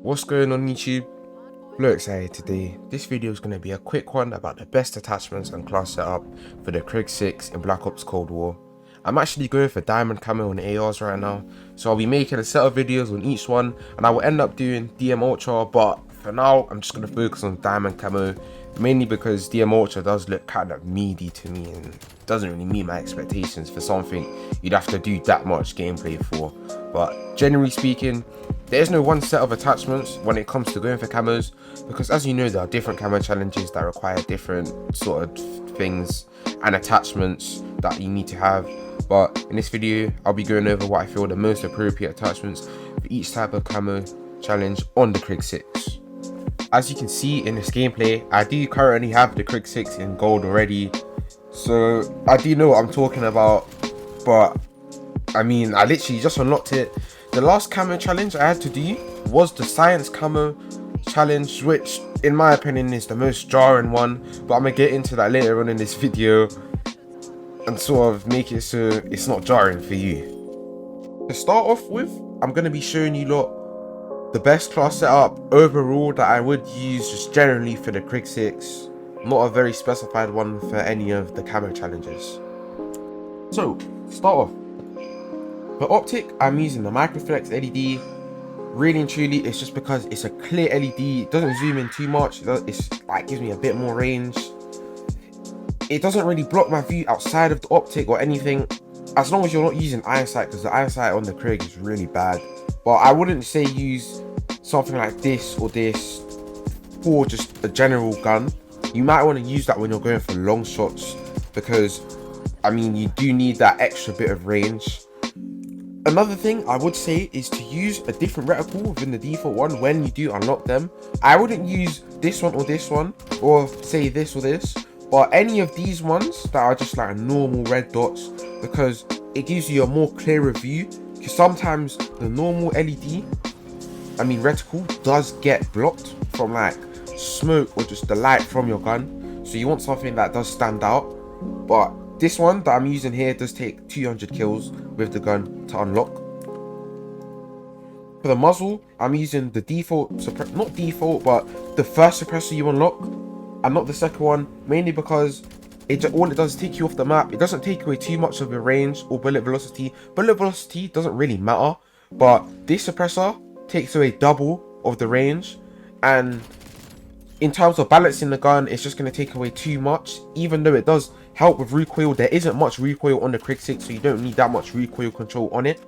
What's going on YouTube? FlowXI here today. This video is going to be a quick one about the best attachments and class setup for the KRIG 6 in Black Ops Cold War. I'm actually going for Diamond Camo on ARs right now, so I'll be making a set of videos on each one and I will end up doing DM Ultra, but for now I'm just going to focus on Diamond Camo, mainly because DM Ultra does look kind of meaty to me and doesn't really meet my expectations for something you'd have to do that much gameplay for. But generally speaking, there is no one set of attachments when it comes to going for camos, because as you know, there are different camo challenges that require different sort of things and attachments that you need to have. But in this video, I'll be going over what I feel the most appropriate attachments for each type of camo challenge on the KRIG 6. As you can see in this gameplay, I do currently have the KRIG 6 in gold already, so I do know what I'm talking about. But I mean, I literally just unlocked it. The last camo challenge I had to do was the science camo challenge, which in my opinion is the most jarring one, but I'm gonna get into that later on in this video and sort of make it so it's not jarring for you. To start off with, I'm gonna be showing you lot the best class setup overall that I would use just generally for the KRIG 6, not a very specified one for any of the camo challenges. So, start off. For optic, I'm using the Microflex LED. Really and truly, it's just because it's a clear LED. It doesn't zoom in too much. It's like gives me a bit more range. It doesn't really block my view outside of the optic or anything, as long as you're not using eyesight, because the eyesight on the KRIG is really bad. But I wouldn't say use something like this or this for just a general gun. You might want to use that when you're going for long shots, because I mean, you do need that extra bit of range. Another thing I would say is to use a different reticle within the default one when you do unlock them. I wouldn't use this one, or say this or this, but any of these ones that are just like normal red dots, because it gives you a more clearer view. Because sometimes the normal LED, reticle, does get blocked from like smoke or just the light from your gun. So you want something that does stand out. But this one that I'm using here does take 200 kills with the gun to unlock. For the muzzle, I'm using the default, not default, but the first suppressor you unlock, and not the second one, mainly because all it does is take you off the map. It doesn't take away too much of your range or bullet velocity. Bullet velocity doesn't really matter, but this suppressor takes away double of the range, and in terms of balancing the gun, it's just going to take away too much. Even though it does help with recoil, there isn't much recoil on the KRIG 6, so you don't need that much recoil control on it.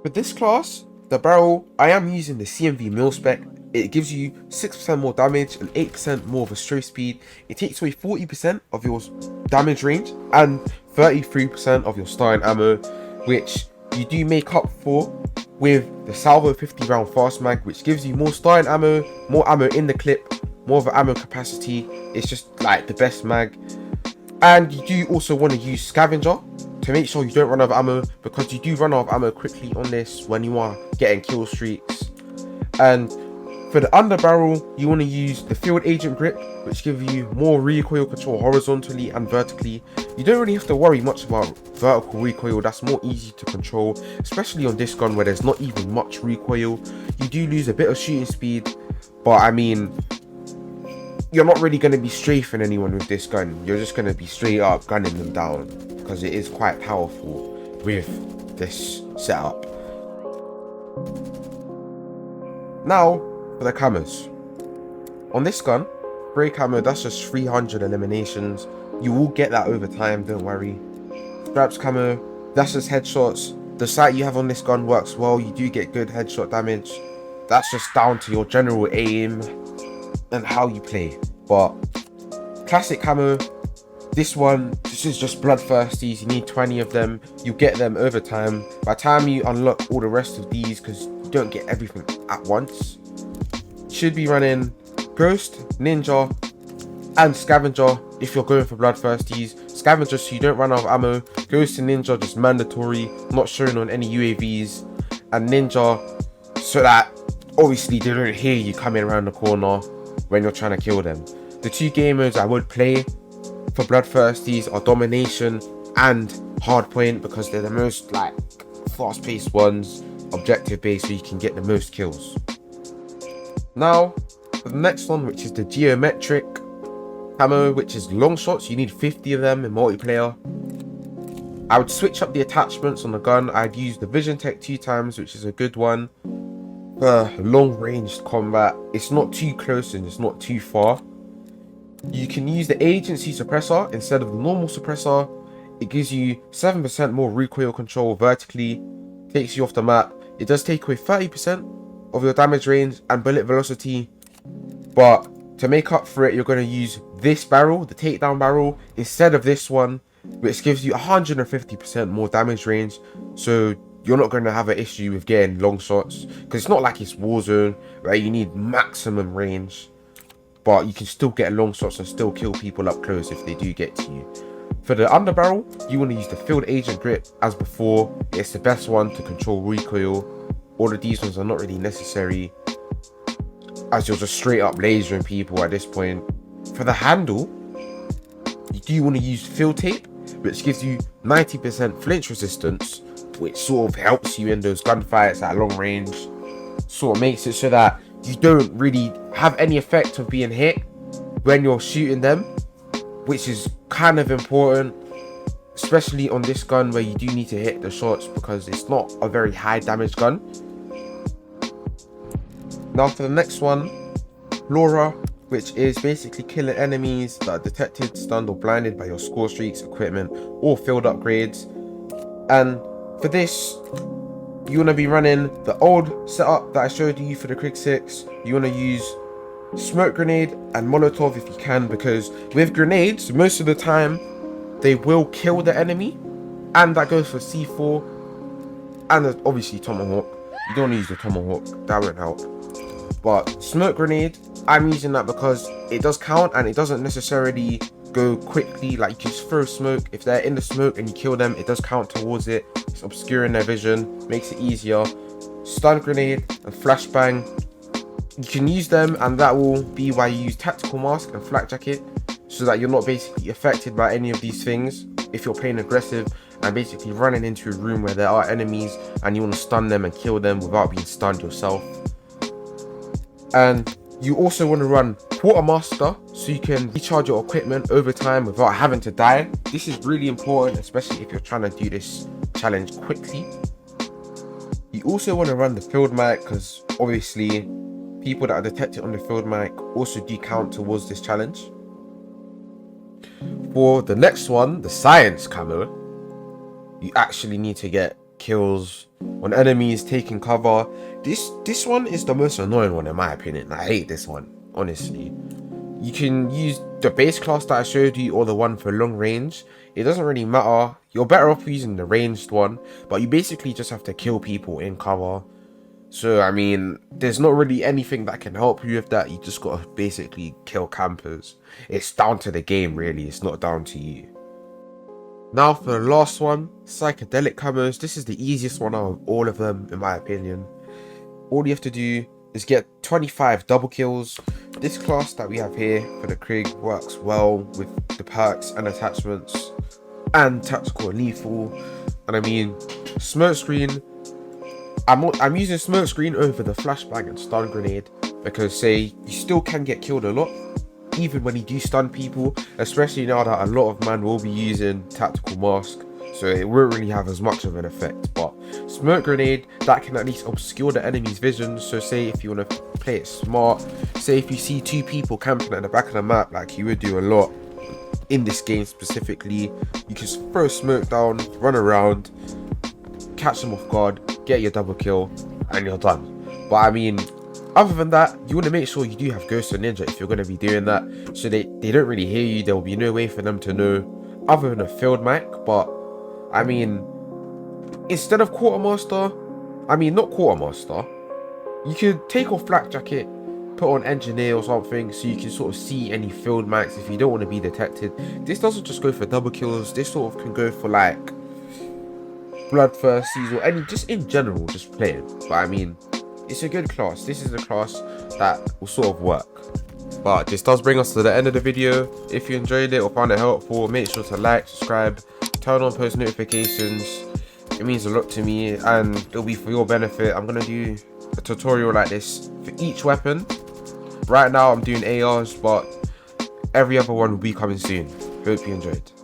For this class, the barrel, I am using the CMV mil spec. It gives you 6% more damage and 8% more of a strafe speed. It takes away 40% of your damage range and 33% of your starting ammo, which you do make up for with the Salvo 50 round fast mag, which gives you more starting ammo, more ammo in the clip, more of an ammo capacity. It's just like the best mag. And you do also want to use scavenger to make sure you don't run out of ammo, because you do run out of ammo quickly on this when you are getting kill streaks. And for the underbarrel, you want to use the field agent grip, which gives you more recoil control horizontally and vertically. You don't really have to worry much about vertical recoil. That's more easy to control, especially on this gun where there's not even much recoil. You do lose a bit of shooting speed, but I mean, you're not really going to be strafing anyone with this gun. You're just going to be straight up gunning them down, because it is quite powerful with this setup. Now for the camos. On this gun, spray camo, that's just 300 eliminations. You will get that over time, don't worry. Straps camo, that's just headshots. The sight you have on this gun works well. You do get good headshot damage. That's just down to your general aim and how you play. But classic camo, this is just bloodthirsties. You need 20 of them. You get them over time. By the time you unlock all the rest of these, because you don't get everything at once, you should be running Ghost, Ninja and Scavenger if you're going for bloodthirsties. Scavenger so you don't run out of ammo. Ghost and Ninja just mandatory, not shown on any UAVs. And Ninja so that obviously they don't hear you coming around the corner when you're trying to kill them. The two game modes I would play for bloodthirsties are domination and hardpoint, because they're the most like fast-paced ones, objective based, so you can get the most kills. Now, for the next one, which is the geometric camo, which is long shots. You need 50 of them in multiplayer. I would switch up the attachments on the gun. I'd use the Vision Tech 2 times, which is a good one for long range combat. It's not too close and it's not too far. You can use the agency suppressor instead of the normal suppressor. It gives you 7% more recoil control vertically, takes you off the map. It does take away 30% of your damage range and bullet velocity, but to make up for it, you're going to use this barrel, the takedown barrel, instead of this one, which gives you 150% more damage range. So you're not going to have an issue with getting long shots, because it's not like it's Warzone where you need maximum range, but you can still get long shots and still kill people up close if they do get to you. For the underbarrel, you want to use the field agent grip as before. It's the best one to control recoil. All of these ones are not really necessary, as you're just straight up lasering people at this point. For the handle, you do want to use field tape, which gives you 90% flinch resistance, which sort of helps you in those gunfights at long range. Sort of makes it so that you don't really have any effect of being hit when you're shooting them, which is kind of important, especially on this gun where you do need to hit the shots because it's not a very high damage gun. Now for the next one, Flora, which is basically killing enemies that are detected, stunned or blinded by your score streaks, equipment or field upgrades. And for this, you want to be running the old setup that I showed you for the KRIG 6. You want to use smoke grenade and Molotov if you can, because with grenades, most of the time, they will kill the enemy. And that goes for C4 and obviously Tomahawk. You don't use the Tomahawk, that won't help. But smoke grenade, I'm using that because it does count and it doesn't necessarily go quickly. Like, you just throw smoke. If they're in the smoke and you kill them, it does count towards it. It's obscuring their vision, makes it easier. Stun grenade and flashbang, you can use them, and that will be why you use tactical mask and flak jacket, so that you're not basically affected by any of these things if you're playing aggressive and basically running into a room where there are enemies and you want to stun them and kill them without being stunned yourself. And you also want to run quartermaster so you can recharge your equipment over time without having to die. This is really important, especially if you're trying to do this challenge quickly. You also want to run the field mic, because obviously people that are detected on the field mic also do count towards this challenge. For the next one, the science camo, you actually need to get kills on enemies taking cover. This one is the most annoying one in my opinion. I hate this one, honestly. You can use the base class that I showed you or the one for long range. It doesn't really matter. You're better off using the ranged one, but you basically just have to kill people in cover. So I mean, there's not really anything that can help you with that. You just gotta basically kill campers. It's down to the game really, it's not down to you. Now for the last one, psychedelic camos. This is the easiest one out of all of them in my opinion. All you have to do is get 25 double kills. This class that we have here for the KRIG works well with the perks and attachments and tactical and lethal. And I mean, smoke screen, I'm using smoke screen over the flashbang and stun grenade, because say you still can get killed a lot even when you do stun people, especially now that a lot of man will be using tactical mask, so it won't really have as much of an effect. But smoke grenade, that can at least obscure the enemy's vision. So say if you want to play it smart, say if you see two people camping at the back of the map like you would do a lot in this game specifically, you can just throw smoke down, run around, catch them off guard, get your double kill, and you're done. But I mean, other than that, you want to make sure you do have Ghost or Ninja if you're going to be doing that, so they don't really hear you. There will be no way for them to know other than a field mic. But I mean, instead of quartermaster, not quartermaster, you could take off flak jacket, put on engineer or something, so you can sort of see any field mics if you don't want to be detected. This doesn't just go for double kills, this sort of can go for like bloodthirsties or any, just in general, just playing. But I mean, it's a good class. This is a class that will sort of work. But this does bring us to the end of the video. If you enjoyed it or found it helpful, make sure to like, subscribe, turn on post notifications. It means a lot to me and it'll be for your benefit. I'm going to do a tutorial like this for each weapon Right now I'm doing ARs, but every other one will be coming soon. Hope you enjoyed.